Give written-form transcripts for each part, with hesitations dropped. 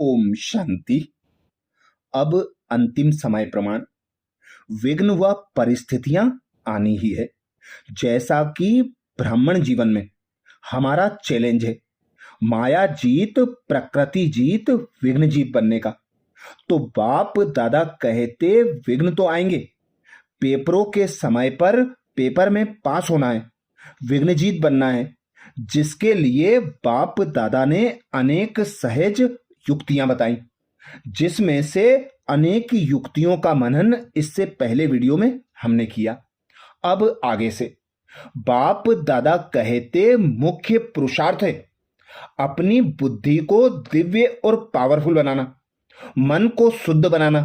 ओम शांति। अब अंतिम समय प्रमाण। विघ्न व परिस्थितियां आनी ही है। जैसा कि ब्राह्मण जीवन में हमारा चैलेंज है माया जीत प्रकृति जीत विघ्न जीत बनने का, तो बाप दादा कहते विघ्न तो आएंगे। पेपरों के समय पर पेपर में पास होना है, विघ्न जीत बनना है, जिसके लिए बाप दादा ने अनेक सहज युक्तियां बताई, जिसमें से अनेक युक्तियों का मनन इससे पहले वीडियो में हमने किया। अब आगे से बाप दादा कहते मुख्य पुरुषार्थ है अपनी बुद्धि को दिव्य और पावरफुल बनाना, मन को शुद्ध बनाना,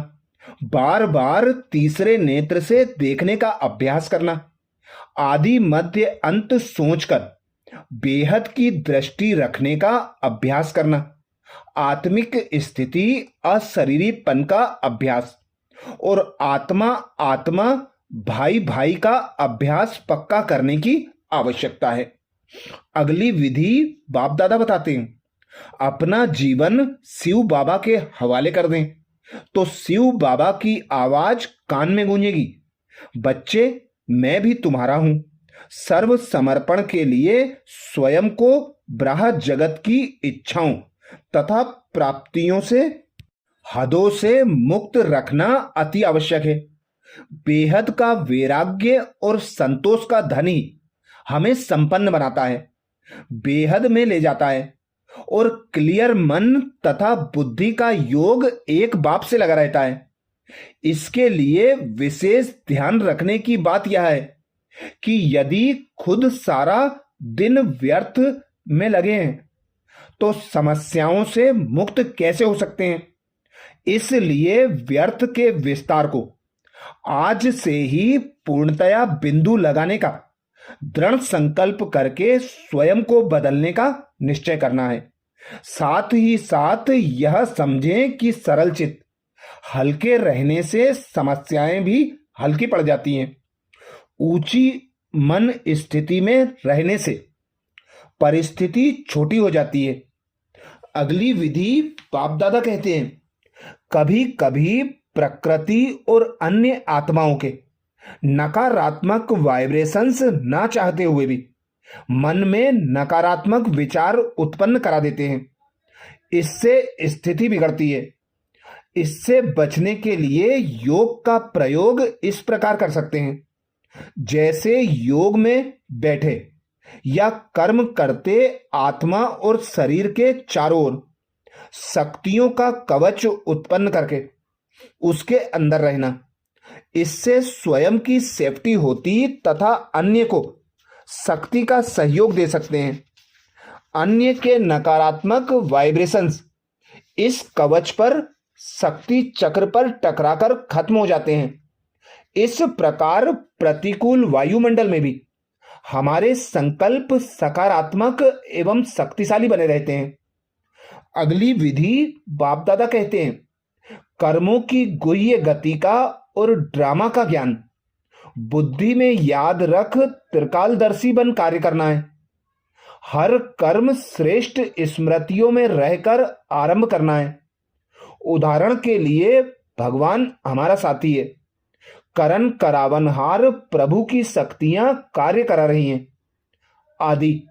बार बार तीसरे नेत्र से देखने का अभ्यास करना, आदि मध्य अंत सोचकर बेहद की दृष्टि रखने का अभ्यास करना, आत्मिक स्थिति अशरीरीपन का अभ्यास और आत्मा आत्मा भाई भाई का अभ्यास पक्का करने की आवश्यकता है। अगली विधि बाप दादा बताते हैं, अपना जीवन शिव बाबा के हवाले कर दें तो शिव बाबा की आवाज कान में गूंजेगी, बच्चे मैं भी तुम्हारा हूं। सर्व समर्पण के लिए स्वयं को ब्रह्म जगत की इच्छाओं तथा प्राप्तियों से हदों से मुक्त रखना अति आवश्यक है। बेहद का वैराग्य और संतोष का धन ही हमें संपन्न बनाता है, बेहद में ले जाता है और क्लियर मन तथा बुद्धि का योग एक बाप से लगा रहता है। इसके लिए विशेष ध्यान रखने की बात यह है कि यदि खुद सारा दिन व्यर्थ में लगे हैं तो समस्याओं से मुक्त कैसे हो सकते हैं। इसलिए व्यर्थ के विस्तार को आज से ही पूर्णतया बिंदु लगाने का दृढ़ संकल्प करके स्वयं को बदलने का निश्चय करना है। साथ ही साथ यह समझें कि सरल चित्त हल्के रहने से समस्याएं भी हल्की पड़ जाती हैं। ऊंची मन स्थिति में रहने से परिस्थिति छोटी हो जाती है। अगली विधि बाप दादा कहते हैं, कभी कभी प्रकृति और अन्य आत्माओं के नकारात्मक वाइब्रेशंस ना चाहते हुए भी मन में नकारात्मक विचार उत्पन्न करा देते हैं। इससे स्थिति बिगड़ती है। इससे बचने के लिए योग का प्रयोग इस प्रकार कर सकते हैं, जैसे योग में बैठे या कर्म करते आत्मा और शरीर के चारों ओर शक्तियों का कवच उत्पन्न करके उसके अंदर रहना। इससे स्वयं की सेफ्टी होती तथा अन्य को शक्ति का सहयोग दे सकते हैं। अन्य के नकारात्मक वाइब्रेशंस इस कवच पर शक्ति चक्र पर टकराकर खत्म हो जाते हैं। इस प्रकार प्रतिकूल वायुमंडल में भी हमारे संकल्प सकारात्मक एवं शक्तिशाली बने रहते हैं। अगली विधि बाप दादा कहते हैं, कर्मों की गुह्य गति का और ड्रामा का ज्ञान बुद्धि में याद रख त्रिकालदर्शी बन कार्य करना है। हर कर्म श्रेष्ठ स्मृतियों में रहकर आरंभ करना है। उदाहरण के लिए भगवान हमारा साथी है, करण करावनहार प्रभु की शक्तियां कार्य करा रही हैं आदि।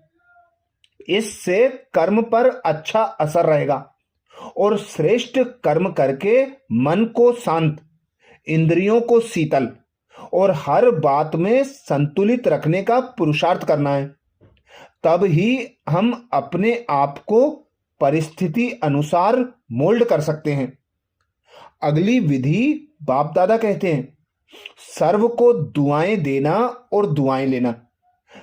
इससे कर्म पर अच्छा असर रहेगा और श्रेष्ठ कर्म करके मन को शांत, इंद्रियों को शीतल और हर बात में संतुलित रखने का पुरुषार्थ करना है। तब ही हम अपने आप को परिस्थिति अनुसार मोल्ड कर सकते हैं। अगली विधि बाप दादा कहते हैं, सर्व को दुआएं देना और दुआएं लेना,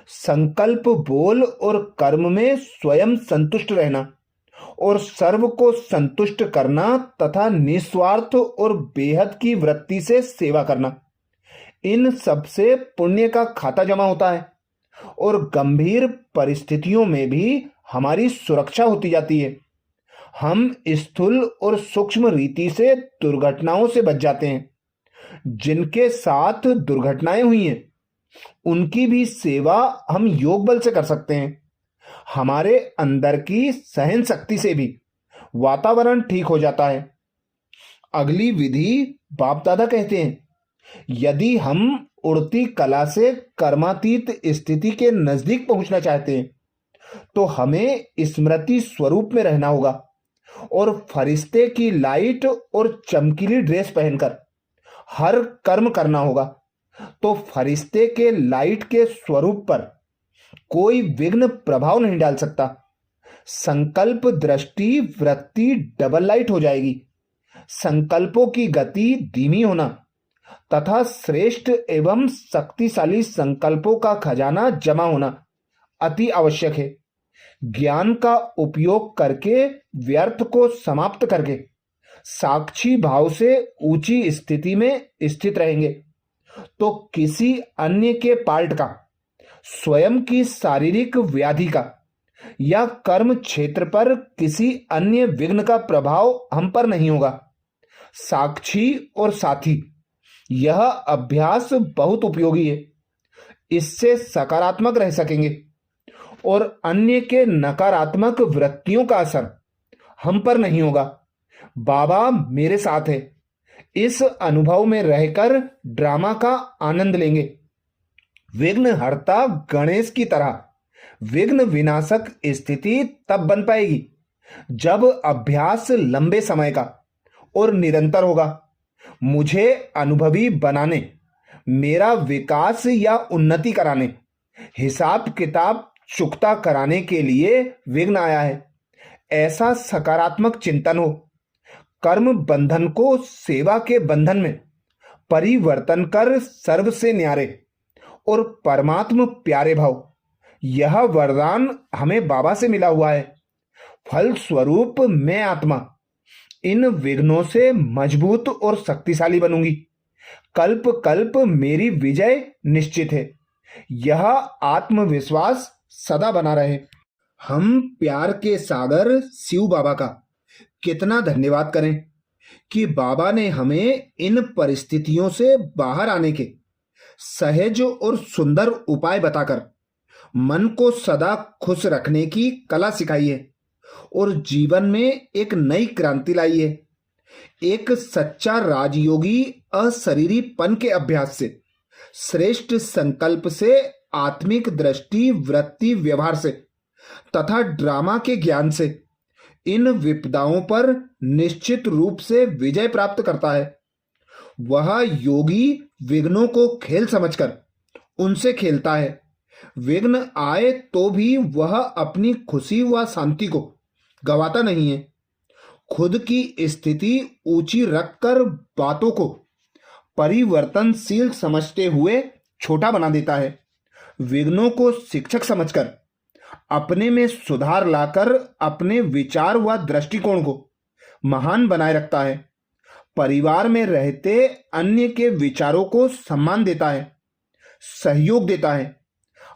संकल्प बोल और कर्म में स्वयं संतुष्ट रहना और सर्व को संतुष्ट करना तथा निस्वार्थ और बेहद की वृत्ति से सेवा करना। इन सब से पुण्य का खाता जमा होता है और गंभीर परिस्थितियों में भी हमारी सुरक्षा होती जाती है। हम स्थूल और सूक्ष्म रीति से दुर्घटनाओं से बच जाते हैं। जिनके साथ दुर्घटनाएं हुई हैं उनकी भी सेवा हम योग बल से कर सकते हैं। हमारे अंदर की सहन शक्ति से भी वातावरण ठीक हो जाता है। अगली विधि बाप दादा कहते हैं, यदि हम उड़ती कला से कर्मातीत स्थिति के नजदीक पहुंचना चाहते हैं तो हमें स्मृति स्वरूप में रहना होगा और फरिश्ते की लाइट और चमकीली ड्रेस पहनकर हर कर्म करना होगा। तो फरिश्ते के लाइट के स्वरूप पर कोई विघ्न प्रभाव नहीं डाल सकता। संकल्प दृष्टि वृत्ति डबल लाइट हो जाएगी। संकल्पों की गति धीमी होना तथा श्रेष्ठ एवं शक्तिशाली संकल्पों का खजाना जमा होना अति आवश्यक है। ज्ञान का उपयोग करके व्यर्थ को समाप्त करके साक्षी भाव से ऊंची स्थिति में स्थित रहेंगे तो किसी अन्य के पार्ट का, स्वयं की शारीरिक व्याधि का या कर्म क्षेत्र पर किसी अन्य विघ्न का प्रभाव हम पर नहीं होगा। साक्षी और साथी, यह अभ्यास बहुत उपयोगी है। इससे सकारात्मक रह सकेंगे और अन्य के नकारात्मक वृत्तियों का असर हम पर नहीं होगा। बाबा मेरे साथ है, इस अनुभव में रहकर ड्रामा का आनंद लेंगे। विघ्नहर्ता गणेश की तरह विघ्न विनाशक स्थिति तब बन पाएगी जब अभ्यास लंबे समय का और निरंतर होगा। मुझे अनुभवी बनाने, मेरा विकास या उन्नति कराने, हिसाब किताब चुकता कराने के लिए विघ्न आया है, ऐसा सकारात्मक चिंतन हो। कर्म बंधन को सेवा के बंधन में परिवर्तन कर सर्व से न्यारे और परमात्म प्यारे भाव, यह वरदान हमें बाबा से मिला हुआ है। फल स्वरूप मैं आत्मा इन विघ्नों से मजबूत और शक्तिशाली बनूंगी। कल्प कल्प मेरी विजय निश्चित है। यह आत्मविश्वास सदा बना रहे। हम प्यार के सागर शिव बाबा का कितना धन्यवाद करें कि बाबा ने हमें इन परिस्थितियों से बाहर आने के सहज और सुंदर उपाय बताकर मन को सदा खुश रखने की कला सिखाई है और जीवन में एक नई क्रांति लाई है। एक सच्चा राजयोगी अशरीरीपन के अभ्यास से, श्रेष्ठ संकल्प से, आत्मिक दृष्टि वृत्ति व्यवहार से तथा ड्रामा के ज्ञान से इन विपदाओं पर निश्चित रूप से विजय प्राप्त करता है। वह योगी विघ्नों को खेल समझकर उनसे खेलता है। विघ्न आए तो भी वह अपनी खुशी व शांति को गवाता नहीं है। खुद की स्थिति ऊंची रखकर बातों को परिवर्तनशील समझते हुए छोटा बना देता है। विघ्नों को शिक्षक समझकर अपने में सुधार लाकर अपने विचार व दृष्टिकोण को महान बनाए रखता है। परिवार में रहते अन्य के विचारों को सम्मान देता है, सहयोग देता है,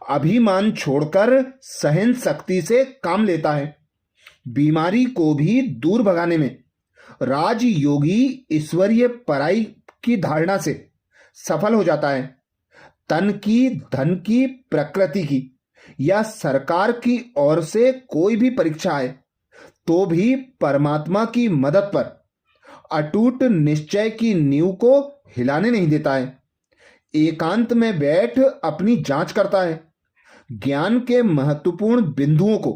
अभिमान छोड़कर सहन शक्ति से काम लेता है। बीमारी को भी दूर भगाने में राजयोगी ईश्वरीय पराई की धारणा से सफल हो जाता है। तन की, धन की, प्रकृति की या सरकार की ओर से कोई भी परीक्षा आए तो भी परमात्मा की मदद पर अटूट निश्चय की नींव को हिलाने नहीं देता है। एकांत में बैठ अपनी जांच करता है। ज्ञान के महत्वपूर्ण बिंदुओं को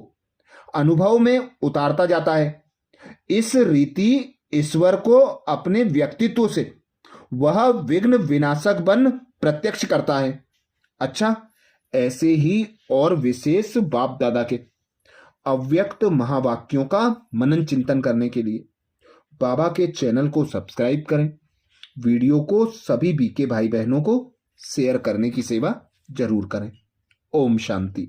अनुभव में उतारता जाता है। इस रीति ईश्वर को अपने व्यक्तित्व से वह विघ्न विनाशक बन प्रत्यक्ष करता है। अच्छा, ऐसे ही और विशेष बाप दादा के अव्यक्त महावाक्यों का मनन चिंतन करने के लिए बाबा के चैनल को सब्सक्राइब करें। वीडियो को सभी बीके भाई बहनों को शेयर करने की सेवा जरूर करें। ओम शांति।